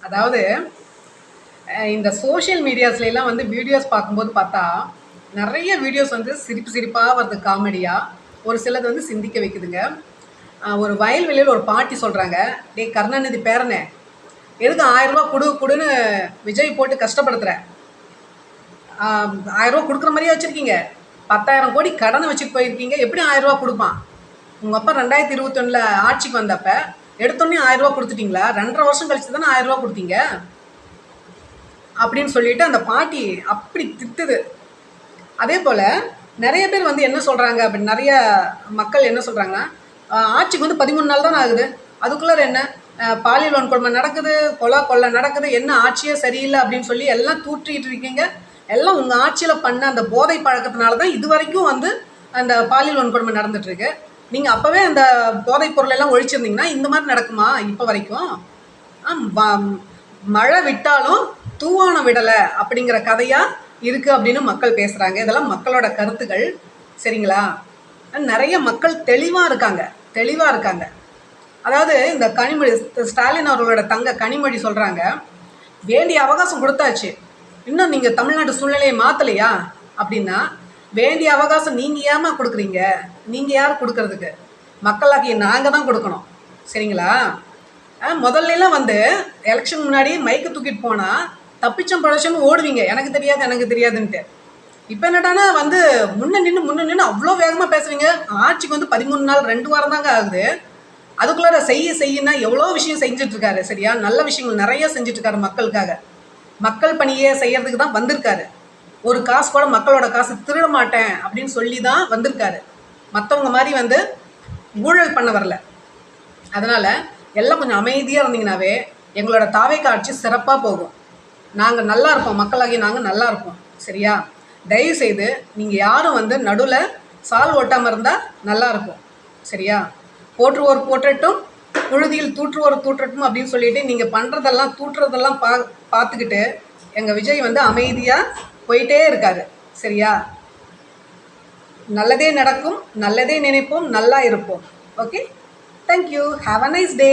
அதாவது இந்த சோஷியல் மீடியாஸ்லாம் வந்து வீடியோஸ் பார்க்கும்போது பார்த்தா நிறைய வீடியோஸ் வந்து சிரிப்பு சிரிப்பாக வருது, காமெடியாக. ஒரு சிலது வந்து சிந்திக்க வைக்குதுங்க. ஒரு வயல்வெளியில் ஒரு பாட்டி சொல்கிறாங்க, டே கருணாநிதி பேரனே, எதுக்கு 1000 ரூபா கொடு கொடுன்னு விஜய் போட்டு கஷ்டப்படுத்துகிற? 1000 ரூபா கொடுக்குற மாதிரியே வச்சுருக்கீங்க. 10,000 கோடி கடனை வச்சுட்டு போயிருக்கீங்க. எப்படி 1000 ரூபா கொடுப்பான்? உங்கள் அப்பா 2021 ஆட்சிக்கு வந்தப்ப எடுத்தோடனே 1000 ரூபா கொடுத்துட்டீங்களா? 2.5 வருஷம் கழிச்சு தானே 1000 ரூபா கொடுத்தீங்க அப்படின்னு சொல்லிட்டு அந்த பாட்டி அப்படி திட்டுது. அதே போல் நிறைய பேர் வந்து என்ன சொல்கிறாங்க அப்படின்னு, நிறைய மக்கள் என்ன சொல்கிறாங்கன்னா, ஆட்சிக்கு வந்து 13 நாள் தான் ஆகுது, அதுக்குள்ளே என்ன பாலியல் வன்கொடுமை நடக்குது, கொலை நடக்குது, என்ன ஆட்சியே சரியில்லை அப்படின்னு சொல்லி எல்லாம் தூற்றிட்டு இருக்கீங்க. எல்லாம் உங்கள் ஆட்சியில் பண்ண அந்த போதை பழக்கத்தினால தான் இது வரைக்கும் வந்து அந்த பாலியல் வன்கொடுமை நடந்துட்டுருக்கு. நீங்கள் அப்போவே அந்த போதைப் பொருளெல்லாம் ஒழிச்சிருந்தீங்கன்னா இந்த மாதிரி நடக்குமா இப்போ வரைக்கும்? மழை விட்டாலும் தூவானம் விடலை அப்படிங்கிற கதையாக இருக்குது அப்படின்னு மக்கள் பேசுகிறாங்க. இதெல்லாம் மக்களோட கருத்துக்கள், சரிங்களா? நிறைய மக்கள் தெளிவாக இருக்காங்க. அதாவது இந்த கனிமொழி, ஸ்டாலின் அவர்களோட தங்க கனிமொழி சொல்கிறாங்க, வேண்டிய அவகாசம் கொடுத்தாச்சு, இன்னும் நீங்கள் தமிழ்நாட்டு சூழ்நிலையை மாற்றலையா அப்படின்னா, வேண்டிய அவகாசம் நீங்கள் ஏமா கொடுக்குறீங்க? நீங்கள் யார் கொடுக்கறதுக்கு? மக்களாகிய நாங்கள் தான் கொடுக்கணும், சரிங்களா? முதல்லாம் வந்து எலெக்ஷன் முன்னாடி மைக்கு தூக்கிட்டு போனால் தப்பிச்சம் பழச்சம் ஓடுவீங்க, எனக்கு தெரியாதுன்ட்டு. இப்போ என்னடானா வந்து முன்ன நின்று அவ்வளோ வேகமாக பேசுவீங்க. ஆட்சிக்கு வந்து 13 நாள் 2 வாரம் தாங்க ஆகுது. அதுக்குள்ளார செய்யனா எவ்வளோ விஷயம் செஞ்சிட்ருக்காரு, சரியா? நல்ல விஷயங்கள் நிறைய செஞ்சிட்ருக்காரு மக்களுக்காக. மக்கள் பணியே செய்யறதுக்கு தான் வந்திருக்காரு. ஒரு காசு கூட மக்களோட காசு திருட மாட்டேன் அப்படின்னு சொல்லி தான் வந்திருக்காரு. மற்றவங்க மாதிரி வந்து ஊழல் பண்ண வரல. அதனால் எல்லாம் கொஞ்சம் அமைதியாக இருந்தீங்கன்னாவே எங்களோட தாவேக்கா ஆட்சி சிறப்பாக போகும். நாங்கள் நல்லா இருப்போம், மக்களாகி நாங்கள் நல்லா இருப்போம், சரியா? தயவுசெய்து நீங்கள் யாரும் வந்து நடுவில் சால் ஓட்டாமல் இருந்தால் நல்லா இருக்கும், சரியா? போற்றுவோர் போற்றட்டும், புழுதியில் தூற்றுவோர் தூற்றட்டும் அப்படின்னு சொல்லிட்டு நீங்கள் பண்ணுறதெல்லாம் தூற்றுறதெல்லாம் பார்த்துக்கிட்டு எங்கள் விஜய் வந்து அமைதியாக போயிட்டே இருக்காரு, சரியா? நல்லதே நடக்கும், நல்லதே நினைப்போம், நல்லா இருப்போம். Okay, thank you, have a nice day.